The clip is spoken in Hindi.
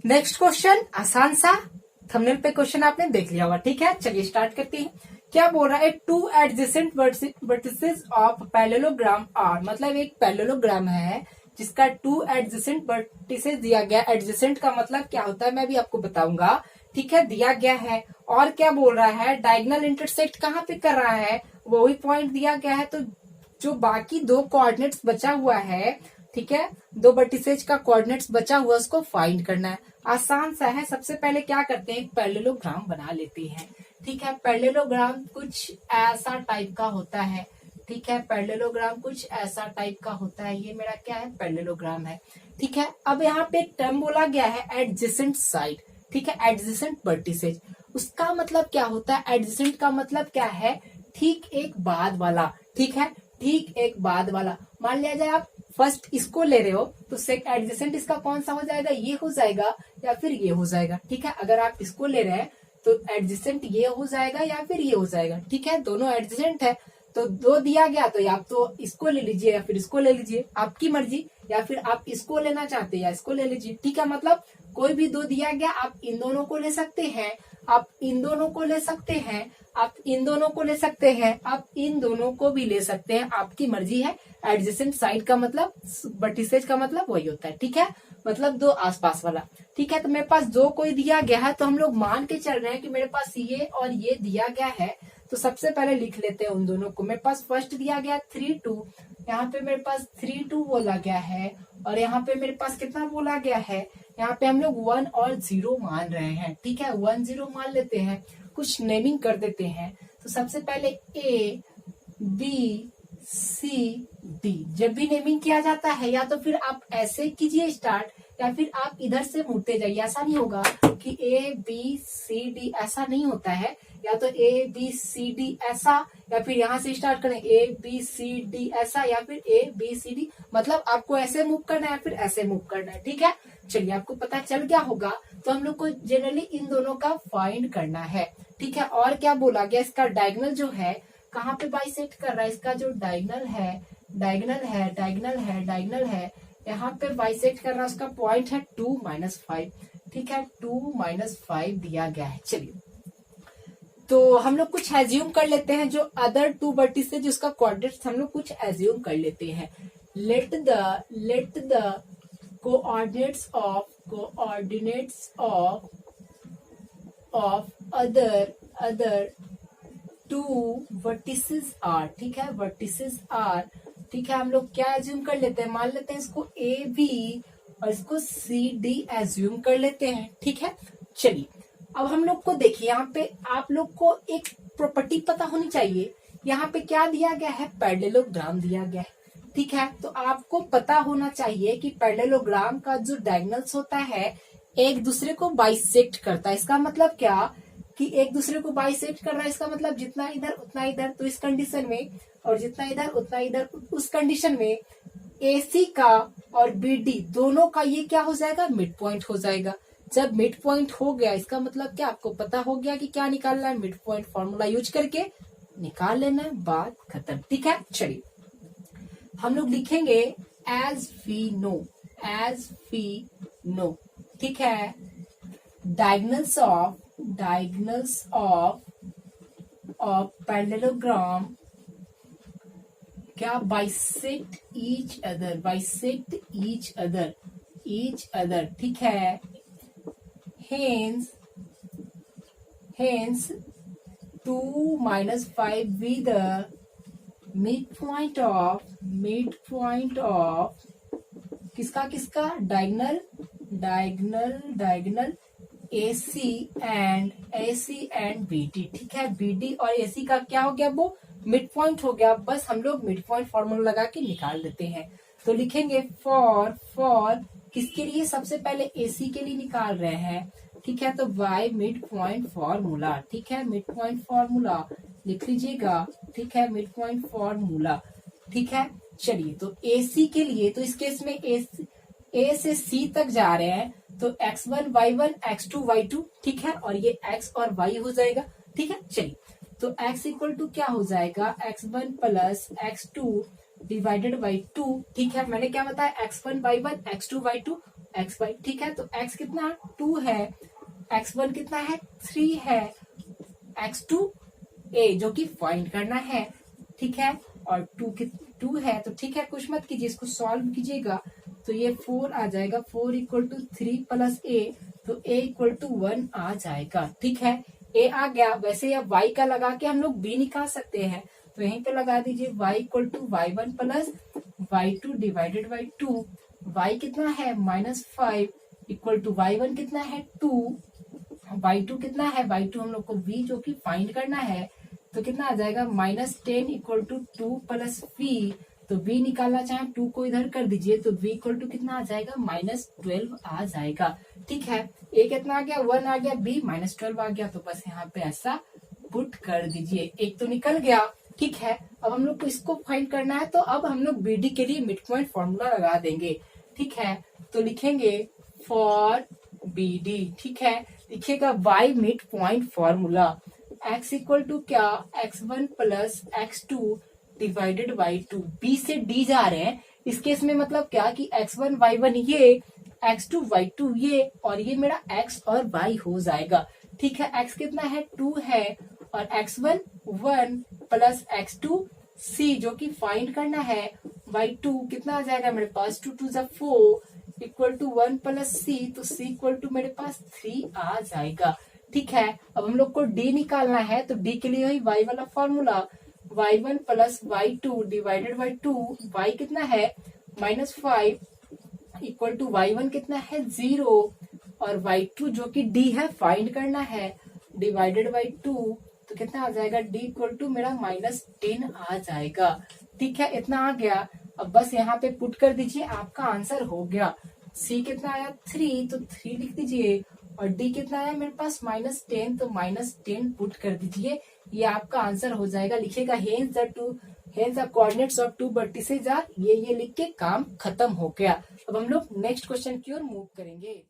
नेक्स्ट क्वेश्चन आसान सा, थंबनेल पे क्वेश्चन आपने देख लिया होगा। ठीक है, चलिए स्टार्ट करते हैं। क्या बोल रहा है, two adjacent vertices of parallelogram are, मतलब एक पैरेललोग्राम है जिसका टू एडजेसेंट वर्टिसेस दिया गया। एडजेसेंट का मतलब क्या होता है मैं भी आपको बताऊंगा। ठीक है, दिया गया है। और क्या बोल रहा है, डायगोनल इंटरसेक्ट कहाँ पे कर रहा है, वही पॉइंट दिया गया है। तो जो बाकी दो कोऑर्डिनेट्स बचा हुआ है, ठीक है, दो वर्टिसेज का कोऑर्डिनेट्स बचा हुआ उसको फाइंड करना है। आसान सा है। सबसे पहले क्या करते हैं, एक पैरेललोग्राम बना लेते हैं। ठीक है, पैरेललोग्राम कुछ ऐसा टाइप का होता है। ठीक है, पैरेललोग्राम कुछ ऐसा टाइप का होता है। ये मेरा क्या है, पैरेललोग्राम है। ठीक है, अब यहाँ पे एक टर्म बोला गया है एडजेसेंट साइड। ठीक है, एडजेसेंट वर्टिसेज, उसका मतलब क्या होता है, एडजेसेंट का मतलब क्या है, ठीक एक बाद वाला। ठीक है, ठीक एक बाद वाला। मान लिया जाए आप फर्स्ट इसको ले रहे हो तो सेक एडजेसेंट इसका कौन सा हो जाएगा, ये हो जाएगा या फिर ये हो जाएगा। ठीक है, अगर आप इसको ले रहे हैं तो एडजेसेंट ये हो जाएगा या फिर ये हो जाएगा। ठीक है, दोनों एडजेसेंट है तो दो दिया गया तो आप तो इसको ले लीजिए या फिर इसको ले लीजिए, आपकी मर्जी। या फिर आप इसको लेना चाहते हैं या इसको ले लीजिए। ठीक है, मतलब कोई भी दो दिया गया आप इन दोनों को ले सकते हैं, आप इन दोनों को ले सकते हैं, आप इन दोनों को ले सकते हैं, आप इन दोनों को भी ले सकते हैं, आपकी मर्जी है। एडजेसेंट साइड का मतलब, वर्टिसेज का मतलब वही होता है। ठीक है, मतलब दो आसपास वाला। ठीक है, तो मेरे पास दो कोई दिया गया है तो हम लोग मान के चल रहे हैं कि मेरे पास ये और ये दिया गया है। तो सबसे पहले लिख लेते हैं उन दोनों को। मेरे पास फर्स्ट दिया गया 3 2, यहाँ पे मेरे पास 3 2 बोला गया है और यहाँ पे मेरे पास कितना बोला गया है, यहाँ पे हम लोग 1 और 0 मान रहे हैं। ठीक है, 1 0 मान लेते हैं, कुछ नेमिंग कर देते हैं। तो सबसे पहले A B C D, जब भी नेमिंग किया जाता है या तो फिर आप ऐसे कीजिए स्टार्ट या फिर आप इधर से मुड़ते जाइए। ऐसा नहीं होगा कि A B C D, ऐसा नहीं होता है। या तो A B C D ऐसा, या फिर यहाँ से स्टार्ट करें A B C D ऐसा, या फिर A B C D, मतलब आपको ऐसे मूव करना है या फिर ऐसे मूव करना है। ठीक है, चलिए आपको पता चल गया होगा। तो हम लोग को जनरली इन दोनों का फाइंड करना है। ठीक है, और क्या बोला गया, इसका डायगोनल जो है कहाँ पे बाइसेक्ट कर रहा है, इसका जो डायगोनल है, डायगोनल है, डायगोनल है, डायगोनल है, यहाँ पे बाइसेक्ट कर रहा है, उसका पॉइंट है 2 -5। ठीक है, 2 -5 दिया गया है। चलिए तो हम लोग कुछ एज्यूम कर लेते हैं, जो अदर टू वर्टिसेज जिसका कोऑर्डिनेट्स हम लोग कुछ एज्यूम कर लेते हैं। Let the coordinates of other two vertices are. ठीक है, वर्टिसेस आर। ठीक है, हम लोग क्या एज्यूम कर लेते हैं, मान लेते हैं इसको ए बी और इसको सी डी एज्यूम कर लेते हैं। ठीक है, चलिए अब हम लोग को देखिए, यहाँ पे आप लोग को एक प्रॉपर्टी पता होनी चाहिए। यहाँ पे क्या दिया गया है, पैरेललोग्राम दिया गया है। ठीक है, तो आपको पता होना चाहिए कि पैरेललोग्राम का जो डायगोनल्स होता है एक दूसरे को बाइसेक्ट करता है। इसका मतलब क्या कि एक दूसरे को बाइसेक्ट कर रहा है, इसका मतलब जितना इधर उतना इधर, तो इस कंडीशन में, और जितना इधर उतना इधर उस कंडीशन में AC का और BD दोनों का ये क्या हो जाएगा, मिड पॉइंट हो जाएगा। जब मिड पॉइंट हो गया इसका मतलब क्या, आपको पता हो गया कि क्या निकालना है, मिड पॉइंट फॉर्मूला यूज करके निकाल लेना है, बात खत्म। ठीक है, चलिए हम लोग लिखेंगे एज वी नो। ठीक है, डायगोनल्स ऑफ पैरेललोग्राम क्या, बाइसेक्ट ईच अदर। ठीक है, hence 2 -5 with the midpoint of किसका डायगोनल AC एंड BD। ठीक है, BD और AC का क्या हो गया, वो मिड पॉइंट हो गया। बस हम लोग मिड पॉइंट फॉर्मूला लगा के निकाल देते हैं। तो लिखेंगे फॉर किसके लिए, सबसे पहले AC के लिए निकाल रहे हैं। ठीक है, तो बाय मिड पॉइंट फॉर्मूला। ठीक है, मिड पॉइंट फॉर्मूला लिख लीजिएगा। ठीक है, मिड पॉइंट फॉर्मूला। ठीक है, चलिए तो AC के लिए, तो इस केस में A से C तक जा रहे हैं तो x1 y1 x2 y2। ठीक है, और ये x और y हो जाएगा। ठीक है, चलिए तो x इक्वल टू क्या हो जाएगा, x1 plus x2 divided by 2। ठीक है, मैंने क्या बताया, x1 y1 x2 y2, x Y, ठीक है। तो एक्स कितना 2 है, एक्स वन कितना है 3 है, एक्स टू ए जो कि फाइंड करना है, ठीक है। और 2 है तो ठीक है, कुछ मत कीजिए, इसको सॉल्व कीजिएगा तो ये 4 आ जाएगा, 4 इक्वल टू 3 प्लस ए, तो ए इक्वल टू 1 आ जाएगा, ठीक है। ए आ गया। वैसे अब वाई का लगा के हम लोग बी निकाल सकते हैं, तो यहीं पे लगा दीजिए y equal to y one plus y two divided by 2। Y कितना है -5 इक्वल टू वाई वन कितना है 2, वाई टू कितना है, वाई टू हम लोग को v जो कि फाइंड करना है, तो कितना आ जाएगा -10 इक्वल टू 2 प्लस v। तो v निकालना चाहे 2 को इधर कर दीजिए, तो v इक्वल टू कितना आ जाएगा -12 आ जाएगा, ठीक है। a कितना आ गया 1 आ गया, b -12 आ गया, तो बस यहाँ पे ऐसा पुट कर दीजिए। एक तो निकल गया, ठीक है। अब हम लोग को इसको फाइंड करना है, तो अब हम लोग bd के लिए मिड पॉइंट फॉर्मूला लगा देंगे, ठीक है। तो लिखेंगे फॉर bd, ठीक है। लिखिएगा y mid point formula, x equal to क्या x1 plus x2 divided by 2। b से d जा रहे हैं, इस केस में मतलब क्या कि x1 y1 ये, x2 y2 ये, और ये मेरा x और y हो जाएगा, ठीक है। x कितना है 2 है, और x1 1 प्लस x2 c जो कि फाइंड करना है, y2 कितना आ जाएगा मेरे पास 2 2 4 इक्वल टू 1 प्लस c, तो c इक्वल टू मेरे पास 3 आ जाएगा, ठीक है। अब हम लोग को d निकालना है, तो d के लिए वही y वाला formula, y1 plus y2 divided by 2। y कितना है -5 इक्वल टू y1 कितना है 0, और y2 जो कि d है फाइंड करना है, डिवाइडेड बाई 2, तो कितना आ जाएगा d इक्वल टू मेरा -10 आ जाएगा, ठीक है। इतना आ गया। अब बस यहाँ पे पुट कर दीजिए, आपका आंसर हो गया। c कितना आया 3, तो 3 लिख दीजिए, और d कितना आया मेरे पास -10, तो -10 पुट कर दीजिए, ये आपका आंसर हो जाएगा। लिखिएगा hence the coordinates of two vertices are, ये लिख के काम खत्म हो गया। अब हम लोग नेक्स्ट क्वेश्चन की ओर मूव करेंगे।